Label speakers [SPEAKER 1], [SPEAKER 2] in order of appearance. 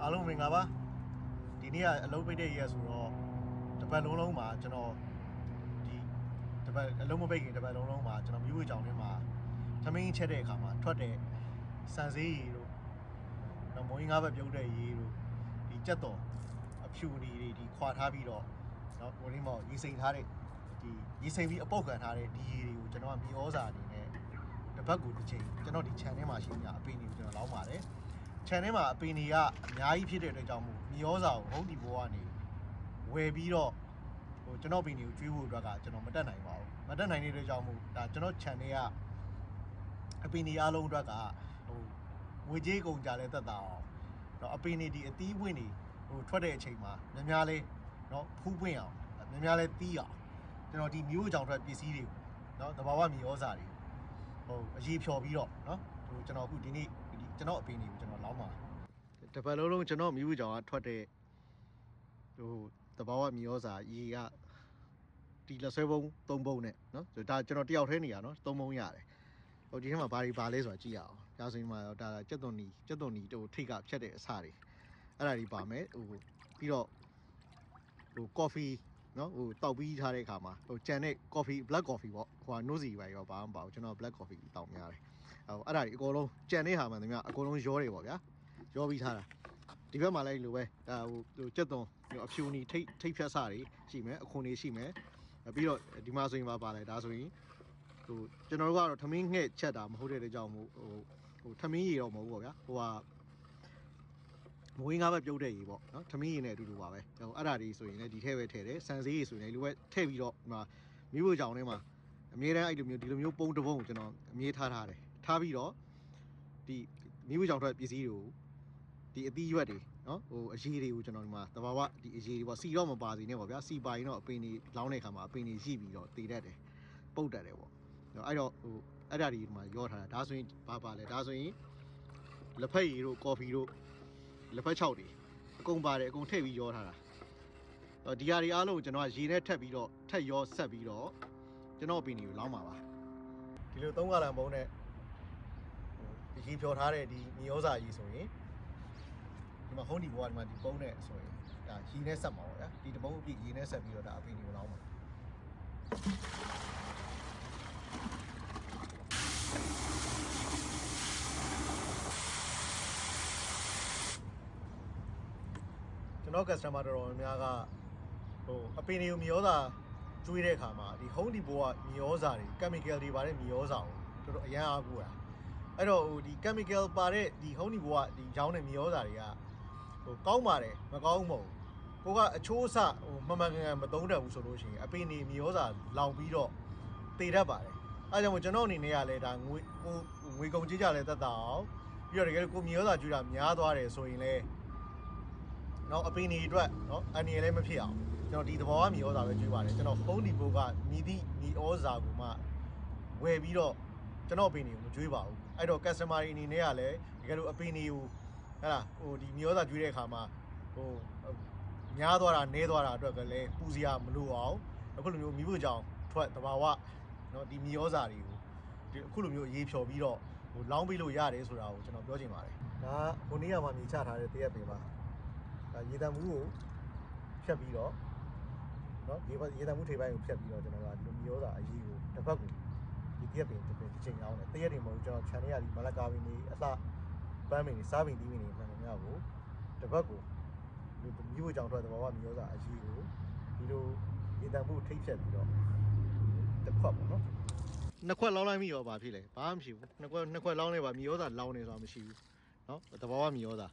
[SPEAKER 1] အားလုံးမင်္ဂလာပါဒီနေ့ကအလုပ်ပိတ်တဲ့ရက်ဆိုတော့တပတ်လုံးမှာကျွန်တော်ဒီတပတ်အလုံးမပိတ်ခင်တပတ်လုံးမှာကျွန်တော်မြို့ဝေကြောင်ထဲမှာသမင်းချက်တဲ့အခါမှာထွက်တဲ့စံစေးရီတို့တော့မွေးငါးဘက်ပြုတ်တဲ့ရီတို့ဒီကြက်တော်အဖြူနေတွေဒီခွာထားပြီးတော့နော်ဟိုလေးမော်ရေစိမ်ထားတဲ့ဒီရေစိမ်ပြီးအပုတ်ခံထားတဲ့ဒီရီတွေကိုကျွန်တော်ကမြေဩဇာအနေနဲ့တပတ်ကိုတစ်ချိန်ကျွန်တော်ဒီ channel မှာရှိနေတာအပင်တွေကိုကျွန်တော်လောင်းပါတယ်channel မှာအပင်တွေကအများကြီးဖြစ်တဲ့အတွက်ကြောင့်မို့မြေဩဇာကိုဟုတ်ဒီဘောကနေဝယ်ပြီးတော့ဟိုကျွန်တော်ပင်တွေကိုကျွေးဖို့အတွက်ကကျွန်တော်မတက်နိုင်ပါဘူးမတက်နိုင်တဲ့အတွက်ကြောင့်မို့ဒါကျွန်တော် channel ကအပင်တွေအားလုံးအတွက်ကဟိုငွေကြေးကုန်ကြလဲသက်သာအောင်တော့အပင်တွေဒီအသီးပွင့်တွေဟိုထွက်တဲ့အချိန်မှာများလေးနော်ဖူးပွင့်အောင်များလေးတီးအောင်ကျွန်တော်ဒီမျိုးကြောင်ထွက်ပစ္စည်းတွေနော်တဘာဝမြေဩဇာတွေဟိုအရေးဖြော်ပြီးတော့နော်ဟိုကျွန်တော်အခုဒီနေ့ကျွန်တော်အပင်တွေကိုကျွန်တော်လောင်းပါတပတ်လုံးကျွန်တော်မြို့ကြောင်ကထွက်တဲ့ဟိုတဘာဝမြေဩဇာရေကဒီလက်ဆွဲပုံ3ပုံနဲ့နော်ဒါကျွန်တော်တယောက်ထဲနေရနော်3ပုံရတယ်ဟိုဒီထဲမှာဘာတွေပါလဲဆိုတာကြည့်ရအောင်ဒါဆိုရင်မှဒါကြက်သွန်နီဟိုထိတ်ကဖြတ်တဲ့အစတွေအဲ့ဒါတွေပါမယ်ဟိုပြီးတော့ဟို coffee နော်ဟိုတောက်ပြီးထားတဲ့အခါမှာဟိုကြံတဲ့ coffee black coffee ပေါ့ဟိုနိုးစီပါရောဘာမှမပါဘူးကျွန်တော် black coffee တောက်များတယ်ဟိုအဲ့ဒါတွေအကုန်လုံးကြံတဲ့ဟာမှန်သမျှအကုန်လုံးရောတယ်ပေါ့ဗျာရောပြီးထားတာဒီဘက်မှာလည်းလိုပဲဒါဟိုကြက်သွန်အဖြူနီထိတ်ဖြတ်စတွေရှိမယ်အခွန်တွေရှိမယ်ပြီးတော့ဒီမှာဆိုရင်ပါလဲဒါဆိုရင်ဟိုကျွန်တော်တို့ကတော့ထမင်းငှက်ချက်တာမဟုတ်တဲ့ကြောင့်မို့ဟိုထမင်းရေတော့မဟုတ်ပေါ့ဗျာဟိုဟာမွေးငါးဘက်ပြုတ်တဲ့ရေပေါ့နော်ထမင်းရေနဲ့အတူတူပါပဲဟိုအဲ့ဒါတွေဆိုရင်လည်းဒီထဲပဲထည့်တယ်စံစေးရေဆိုရင်လည်းလိုပဲထည့်ပြီးတော့ဒီမှာမြို့ဝေကြောင်ထဲမှာအမြဲတမ်းအဲ့လိုမျိုးဒီလိုမျိုးပုံတစ်ပုံကိုကျွန်တော်အမြဲထားတယ်ထားပြီးတော့ဒီမြို့ဝေကြောင်ထွက်ပစ္စည်းတွေကိုဒီအသီးရွက်တွေနော်ဟိုအရေးတွေကိုကျွန်တော်ဒီမှာတဘာဝဒီအရေးတွေပေါ့စီတော့မပါစီနဲ့ပေါ့ဗျာစီပါရင်တော့အပင်တွေလောင်းတဲ့ခါမှာအပင်တွေရှိပြီးတော့တည်တတ်တယ်ပုတ်တတ်တယ်ပေါ့အဲ့တော့ဟိုအဲ့ဒါဒီမှာရောထားတာဒါဆိုရင်ဘာပါလဲဒါဆိုရင်လက်ဖက်ရည်တို့ကော်ဖီတို့လက်ဖက်6တွေအကုန်ပါတယ်အကုန်ထည့်ပြီးရောထားတာဒီဟာတွေအားလုံးကျွန်တော်ကရေနဲ့ထက်ပြီးတော့ထက်ရောဆက်ပြီးတော့ကျွန်တော်အပင်တွေကိုလောင်းပါပါဒီလို3ကလံပုံးနဲ့ရေဖြော်ထားတဲ့ဒီမြေဩဇာကြီးဆိုရင်ဒီမှာဟုံးဒီဘွားဒီမှာဒီပုံးနဲ့ဆိုရင်ဒါရေနဲ့ဆက်မှာပေါ့ဗျာဒီတပုံးအပြည့်ရေနဲ့ဆက်ပြီးတော့ဒါအပင်တွေကိုလောင်းပါကျွန်တော် customer တော်တော်များကဟိုအပင်တွေကိုမြေဩဇာကျွေးတဲ့အခါမှာဒီဟုံးဒီဘွားမြေဩဇာတွေ chemical တွေပါတဲ့မြေဩဇာကိုတော်တော်အရန်အားကိုးတာအဲ့တော့ဟိုဒီ chemical ပါတဲ့ဒီဟုံးဒီဘွားဒီရောင်းတဲ့မြေဩဇာတွေကဟိုကောင်းပါတယ်မကောင်းဘူးမဟုတ်ကိုကအချိုးအဆဟိုမမှန်ကန်မသုံးတတ်ဘူးဆိုလို့ရှိရင်အပင်တွေမြေဩဇာလောင်ပြီးတော့တည်တတ်ပါတယ်အဲကြောင့်ကျွန်တော်အနေနဲ့ကလည်းဒါငွေကုန်ကြေးကြလဲတတ်တာအောင်ပြီးတော့တကယ်ကိုမြေဩဇာကျွေးတာများသွားတယ်ဆိုရင်လည်းနော်အပင်တွေအတွက်နော်အန်ရီလည်းမဖြစ်အောင်ကျွန်တော်ဒီသဘောကမြေဩဇာပဲကျွေးပါတယ်ကျွန်တော်ဟုံးဒီဘိုးကမြည်သည့်မြေဩဇာကိုမှဝယ်ပြီးတော့ကျွန်တော်အပင်တွေကိုမကျွေးပါဘူးအဲ့တော့ customer တွေအနေနဲ့ကလည်းတကယ်လို့အပင်တွေကိုဟဲ့လားဟိုဒီမြေဩဇာကျွေးတဲ့အခါမှာဟိုများသွားတာနည်းသွားတာအတွက်ကလည်းပူစရာမလိုအောင်အခုလိုမျိုးမိဖို့ကြောင့်ထွက်တဘာဝနော်ဒီမြေဩဇာတွေကိုဒီအခုလိုမျိုးရေးဖြော်ပြီးတော့ဟိုလောင်းပေးလို့ရတယ်ဆိုတာကိုကျွန်တော်ပြောချင်ပါတယ်ဒါဟိုနေ့ကမှမြေချထားတဲ့တရက်ပင်ပါဒါရေတံမှုကိုဖြတ်ပြီးတော့နော်ရေတံမှုထိပ်ပိုင်းကိုဖြတ်ပြီးတော့ကျွန်တော်ကဒီလိုမြေဩဇာအရေးကိုတစ်ဖက်ကိုဒီတရက်ပင်တစ်ချိန်အောင်တယ်တရက်တွေမဟုတ်ကျွန်တော် channel ရဒီမလကာပင်တွေအလှပန်းပင်တွေစားပင်သီးပင်တွေမှန်တယ်များကိုတစ်ဖက်ကိုဒီမျိုးကြောင်ထွက်သဘာဝမြေဩဇာအရေးကိုဒီလိုရေတံမှုထိပ်ဖြတ်ပြီးတော့တစ်ခွက်ပေါ့နော်နှစ်ခွက်လောင်းလိုက်မိရောဘာဖြစ်လဲဘာမှမရှိဘူးနှစ်ခွက်လောင်းနေပါမြေဩဇာလောင်းနေဆိုတာမရှိဘူးနော်သဘာဝမြေဩဇာ